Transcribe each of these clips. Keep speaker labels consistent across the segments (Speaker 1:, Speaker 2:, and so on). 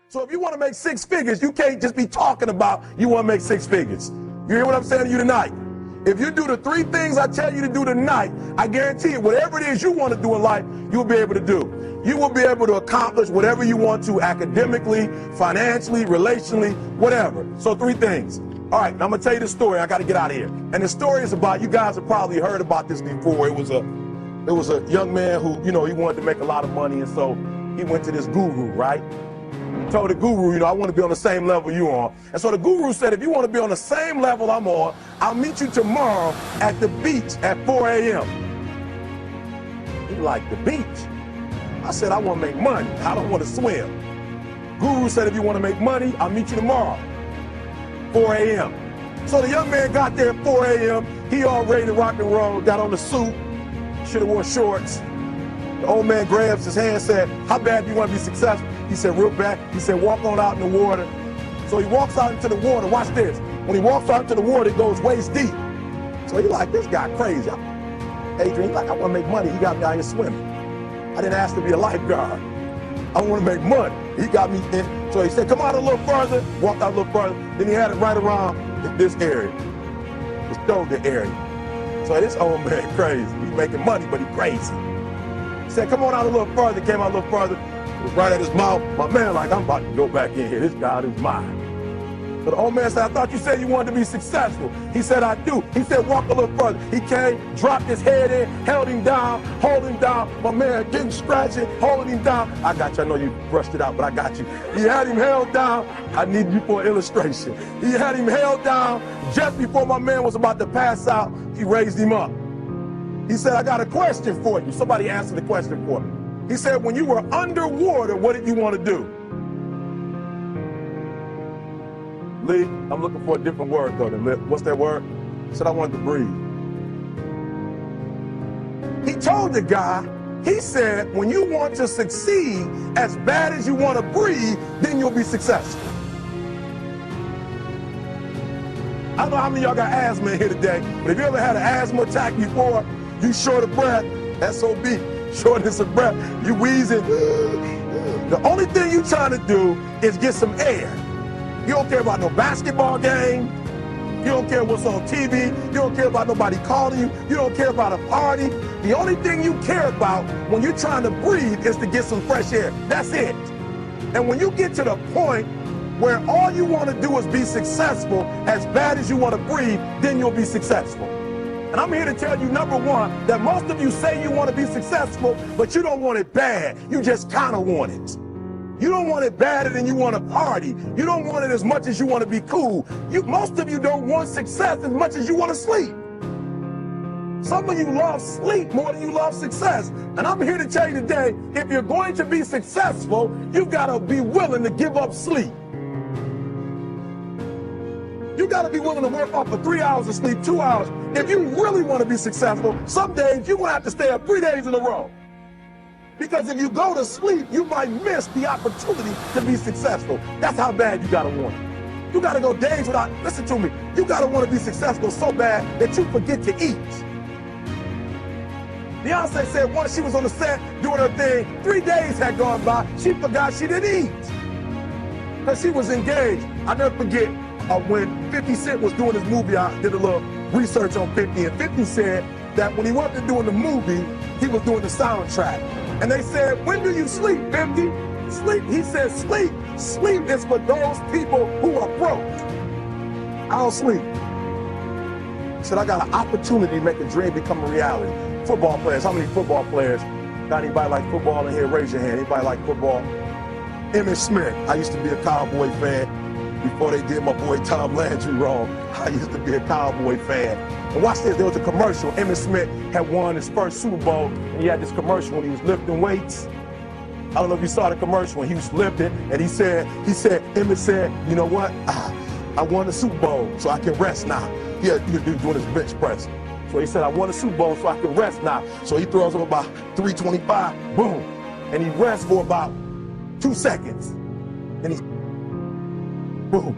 Speaker 1: So if you want to make six figures, you can't just be talking about you want to make six figures. You hear what I'm saying to you tonight? If you do the three things I tell you to do tonight, I guarantee you, whatever it is you want to do in life, you'll be able to do. You will be able to accomplish whatever you want to academically, financially, relationally, whatever. So three things. All right, now I'm going to tell you the story. I got to get out of here. And the story is about, you guys have probably heard about this before. It was a young man who, he wanted to make a lot of money. And so he went to this guru, right? Told the guru, I want to be on the same level you on. And so the guru said, if you want to be on the same level I'm on, I'll meet you tomorrow at the beach at 4 a.m. He like, the beach? I said, I want to make money. I don't want to swim. Guru said, if you want to make money, I'll meet you tomorrow, 4 a.m. So the young man got there at 4 a.m. He all ready to rock and roll, got on the suit, should have worn shorts. The old man grabs his hand and said, how bad do you want to be successful? He said, real bad. He said, walk on out in the water. So he walks out into the water. Watch this. When he walks out into the water, it goes waist deep. So he's like, this guy crazy. Adrian, he's like, I want to make money. He got me out here swimming. I didn't ask to be a lifeguard. I want to make money. He got me in. So he said, come out a little further. Walked out a little further. Then he had it right around this area, this shoulder area. So this old man crazy. He's making money, but he's crazy. He said, come on out a little further. Came out a little further. It was right at his mouth. My man like, I'm about to go back in here. This God is mine. But the old man said, I thought you said you wanted to be successful. He said, I do. He said, walk a little further. He came, dropped his head in, held him down, hold him down. My man getting scratching, holding him down. I got you. I know you brushed it out, but I got you. He had him held down. I need you for an illustration. He had him held down. Just before my man was about to pass out, he raised him up. He said, I got a question for you. Somebody answer the question for me. He said, when you were underwater, what did you want to do? Lee, I'm looking for a different word though than lip. What's that word? He said, I wanted to breathe. He told the guy, he said, when you want to succeed as bad as you want to breathe, then you'll be successful. I don't know how many of y'all got asthma in here today, but if you ever had an asthma attack before, you short of breath, SOB, shortness of breath, you wheezing. The only thing you trying to do is get some air. You don't care about no basketball game. You don't care what's on TV. You don't care about nobody calling you. You don't care about a party. The only thing you care about when you're trying to breathe is to get some fresh air. That's it. And when you get to the point where all you want to do is be successful as bad as you want to breathe, then you'll be successful. And I'm here to tell you, number one, that most of you say you want to be successful, but you don't want it bad. You just kind of want it. You don't want it badder than you want to party. You don't want it as much as you want to be cool. Most of you don't want success as much as you want to sleep. Some of you love sleep more than you love success. And I'm here to tell you today, if you're going to be successful, you've got to be willing to give up sleep. You got to be willing to work off for 3 hours of sleep, 2 hours. If you really want to be successful, some days you're going to have to stay up 3 days in a row. Because if you go to sleep, you might miss the opportunity to be successful. That's how bad you got to want it. You got to go days without, listen to me, you got to want to be successful so bad that you forget to eat. Beyonce said once she was on the set doing her thing, 3 days had gone by, she forgot she didn't eat. Because she was engaged. I'll never forget when 50 Cent was doing his movie, I did a little research on 50, and 50 said that when he wasn't doing the movie, he was doing the soundtrack. And they said, when do you sleep, 50? Sleep. He said, sleep. Sleep is for those people who are broke. I don't sleep. He said, I got an opportunity to make a dream become a reality. Football players, how many football players? Got anybody like football in here? Raise your hand. Anybody like football? Emmitt Smith. I used to be a Cowboy fan before they did my boy Tom Landry wrong. I used to be a Cowboy fan. And watch this, there was a commercial. Emmitt Smith had won his first Super Bowl, and he had this commercial when he was lifting weights. I don't know if you saw the commercial when he was lifting, and Emmitt said, you know what? I won the Super Bowl, so I can rest now. He was doing his bench press. So he said, I won the Super Bowl, so I can rest now. So he throws up about 325, boom. And he rests for about 2 seconds. And he, boom,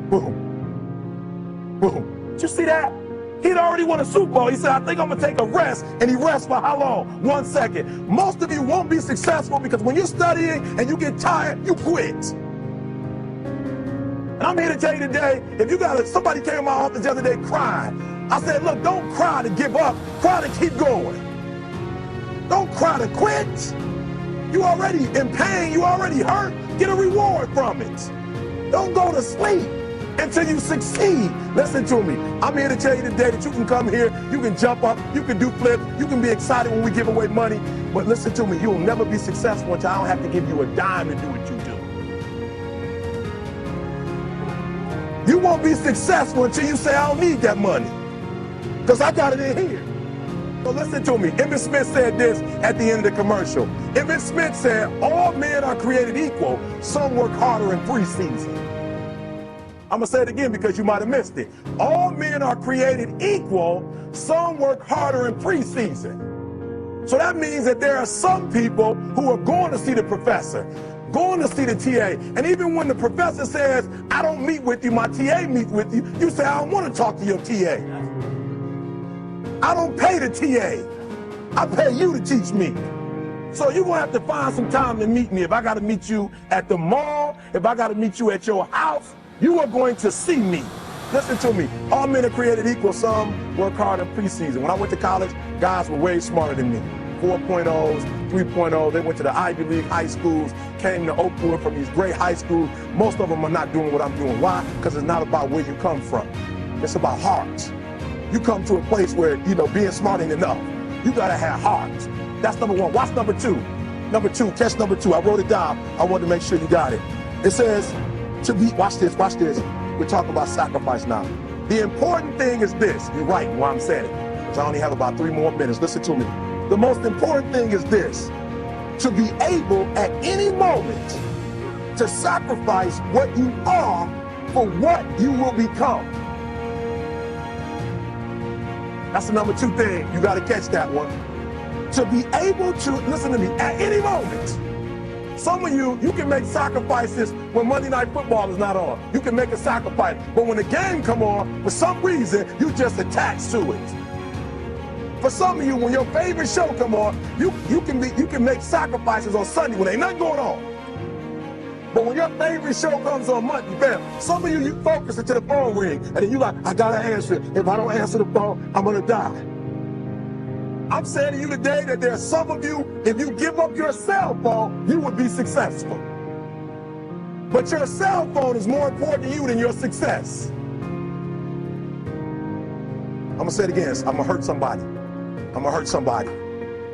Speaker 1: boom, boom. Did you see that? He'd already won a Super Bowl. He said, I think I'm going to take a rest. And he rests for how long? 1 second. Most of you won't be successful because when you're studying and you get tired, you quit. And I'm here to tell you today, if you got somebody came to my office the other day crying. I said, look, don't cry to give up. Cry to keep going. Don't cry to quit. You already in pain. You already hurt. Get a reward from it. Don't go to sleep until you succeed. Listen to me. I'm here to tell you today that you can come here, you can jump up, you can do flips, you can be excited when we give away money. But listen to me, you'll never be successful until I don't have to give you a dime to do what you do. You won't be successful until you say, I don't need that money, because I got it in here. So listen to me. Emmett Smith said this at the end of the commercial. Emmett Smith said, all men are created equal. Some work harder in preseason. I'm going to say it again because you might have missed it. All men are created equal. Some work harder in preseason. So that means that there are some people who are going to see the professor, going to see the TA. And even when the professor says, I don't meet with you, my TA meets with you, you say, I don't want to talk to your TA. I don't pay the TA. I pay you to teach me. So you're going to have to find some time to meet me. If I got to meet you at the mall, if I got to meet you at your house, you are going to see me. Listen to me. All men are created equal. Some work hard in preseason. When I went to college, guys were way smarter than me. 4.0s, 3.0s. They went to the Ivy League high schools, came to Oakwood from these great high schools. Most of them are not doing what I'm doing. Why? Because it's not about where you come from. It's about heart. You come to a place where, being smart ain't enough. You got to have heart. That's number one. Watch number two. Number two, catch number two. I wrote it down. I wanted to make sure you got it. It says, watch this. We're talking about sacrifice now. The important thing is this. You're right while I'm saying it, because I only have about 3 more minutes. Listen to me. The most important thing is this. To be able at any moment to sacrifice what you are for what you will become. That's the number 2 thing. You got to catch that one. To be able to, listen to me, at any moment. Some of you can make sacrifices when Monday Night Football is not on. You can make a sacrifice. But when the game come on, for some reason, you just attached to it. For some of you, when your favorite show come on, you can make sacrifices on Sunday when ain't nothing going on. But when your favorite show comes on Monday, some of you focus until the phone ring, and then you like, I gotta answer it. If I don't answer the phone, I'm gonna die. I'm saying to you today that there are some of you, if you give up your cell phone, you would be successful. But your cell phone is more important to you than your success. I'm gonna say it again. I'm gonna hurt somebody.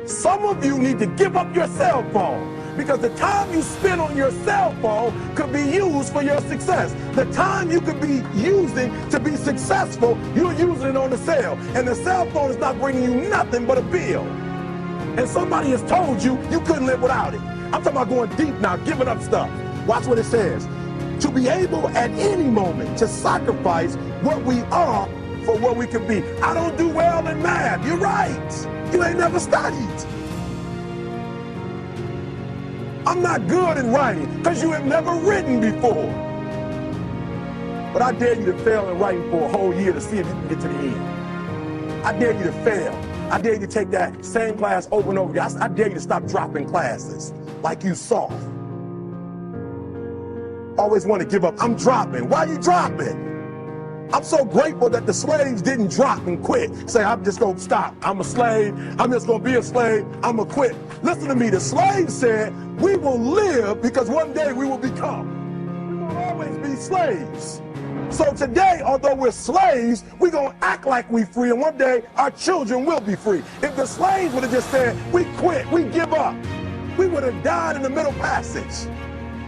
Speaker 1: Some of you need to give up your cell phone, because the time you spend on your cell phone could be used for your success. The time you could be using to be successful, you're using it on the cell. And the cell phone is not bringing you nothing but a bill. And somebody has told you you couldn't live without it. I'm talking about going deep now, giving up stuff. Watch what it says. To be able at any moment to sacrifice what we are for what we could be. I don't do well in math. You're right. You ain't never studied. I'm not good in writing because you have never written before. But I dare you to fail in writing for a whole year to see if you can get to the end. I dare you to fail. I dare you to take that same class over and over again. I dare you to stop dropping classes like you soft. Always want to give up. I'm dropping. Why are you dropping? I'm so grateful that the slaves didn't drop and quit. Say, I'm just going to stop. I'm a slave. I'm just going to be a slave. I'm going to quit. Listen to me. The slaves said, we will live because one day we will become. We will always be slaves. So today, although we're slaves, we're going to act like we're free, and one day our children will be free. If the slaves would have just said, we quit, we give up, we would have died in the Middle Passage.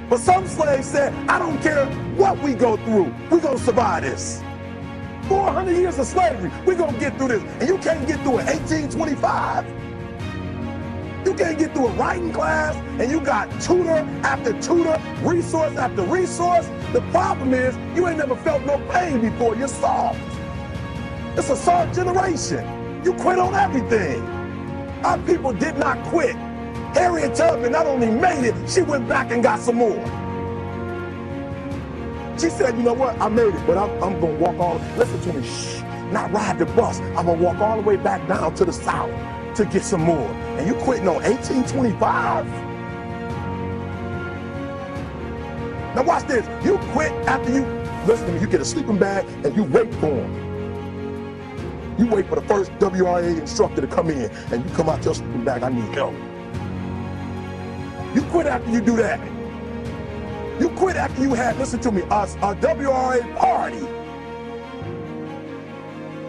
Speaker 1: But some slaves said, I don't care what we go through, we're going to survive this. 400 years of slavery, we're going to get through this. And you can't get through it 1825. You can't get through a writing class, and you got tutor after tutor, resource after resource. The problem is, you ain't never felt no pain before. You're soft. It's a soft generation. You quit on everything. Our people did not quit. Harriet Tubman not only made it, she went back and got some more. She said, you know what, I made it, but I'm going to walk all. Listen to me, shh. not ride the bus. I'm going to walk all the way back down to the south to get some more. And you quitting on 1825? Now watch this. You quit after you, listen to me, you get a sleeping bag and you wait for them. You wait for the first WRA instructor to come in and you come out your sleeping bag, I need help. You quit after you do that. You quit after you had, listen to me, a WRA party.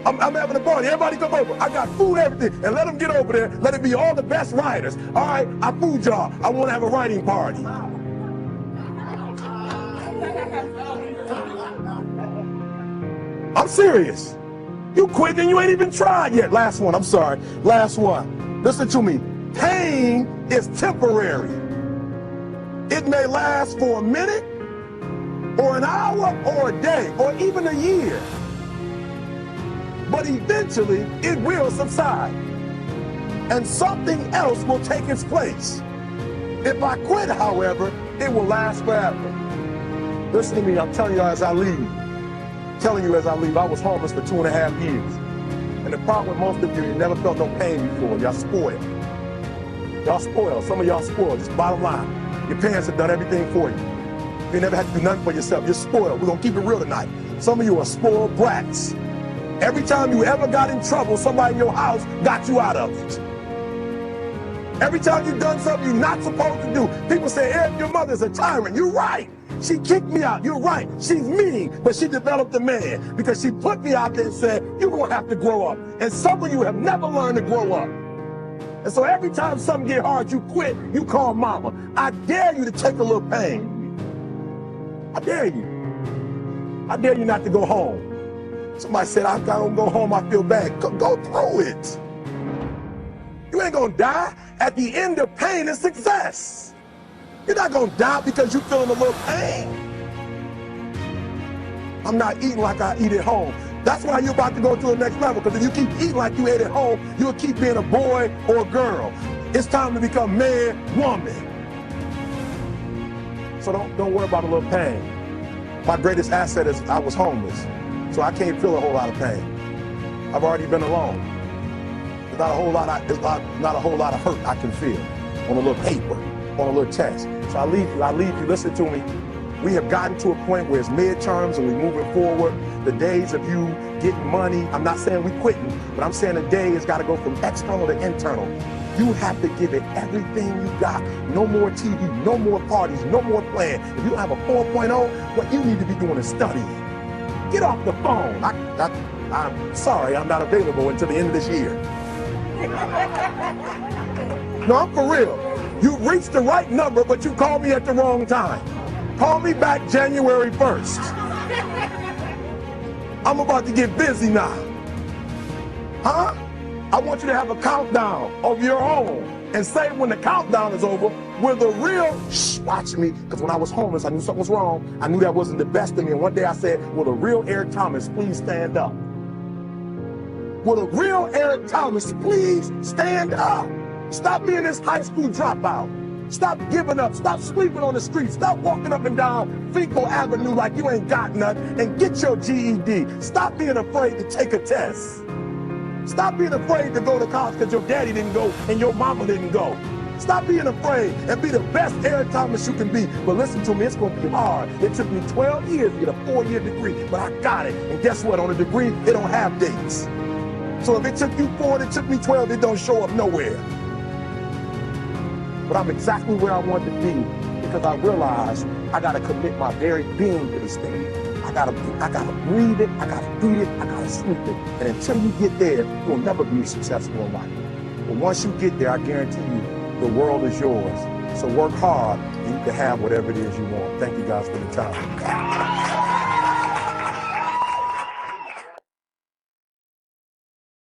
Speaker 1: I'm having a party, everybody come over. I got food, everything, and let them get over there. Let it be all the best writers. All right, I food y'all. I want to have a writing party. I'm serious. You quit and you ain't even tried yet. Last one, I'm sorry. Last one. Listen to me. Pain is temporary. It may last for a minute, or an hour, or a day, or even a year. But eventually, it will subside. And something else will take its place. If I quit, however, it will last forever. Listen to me, I'm telling you as I leave. I was homeless for 2.5 years. And the problem with most of you never felt no pain before. Y'all spoiled. Y'all spoiled. Some of y'all spoiled. Just bottom line. Your parents have done everything for you. You never had to do nothing for yourself. You're spoiled. We're going to keep it real tonight. Some of you are spoiled brats. Every time you ever got in trouble, somebody in your house got you out of it. Every time you've done something you're not supposed to do, people say, Eric, your mother's a tyrant. You're right. She kicked me out. You're right. She's mean, but she developed a man because she put me out there and said, you're going to have to grow up. And some of you have never learned to grow up. And so every time something get hard, you quit, you call mama. I dare you to take a little pain. I dare you. I dare you not to go home. Somebody said, I don't go home, I feel bad. Go through it. You ain't gonna die. At the end of pain is success. You're not gonna die because you're feeling a little pain. I'm not eating like I eat at home. That's why you're about to go to the next level, because if you keep eating like you ate at home, you'll keep being a boy or a girl. It's time to become man, woman. So don't worry about a little pain. My greatest asset is I was homeless, so I can't feel a whole lot of pain. I've already been alone. There's not a whole lot of hurt I can feel on a little paper, on a little test. So I leave you, listen to me. We have gotten to a point where it's midterms and we're moving forward. The days of you getting money, I'm not saying we're quitting, but I'm saying the day has got to go from external to internal. You have to give it everything you got. No more TV, no more parties, no more playing. If you don't have a 4.0, what you need to be doing is studying. Get off the phone. I'm sorry, I'm not available until the end of this year. No, I'm for real. You reached the right number, but you called me at the wrong time. Call me back January 1st. I'm about to get busy now. Huh? I want you to have a countdown of your own and say when the countdown is over, will the real, watch me, because when I was homeless, I knew something was wrong. I knew that wasn't the best of me. And one day I said, will the real Eric Thomas please stand up? Will the real Eric Thomas please stand up? Stop being this high school dropout. Stop giving up. Stop sleeping on the street. Stop walking up and down Fecal Avenue like you ain't got nothing, and get your GED. Stop being afraid to take a test. Stop being afraid to go to college because your daddy didn't go and your mama didn't go. Stop being afraid and be the best Eric Thomas you can be. But listen to me, it's going to be hard. It took me 12 years to get a 4-year degree, but I got it. And guess what? On a degree, it don't have dates. So if it took you 4 and it took me 12, it don't show up nowhere. But I'm exactly where I want to be because I realize I got to commit my very being to this thing. I gotta breathe it, I gotta eat it, I gotta sleep it. And until you get there, you'll never be successful in life. But once you get there, I guarantee you, the world is yours. So work hard and you can have whatever it is you want. Thank you guys for the time.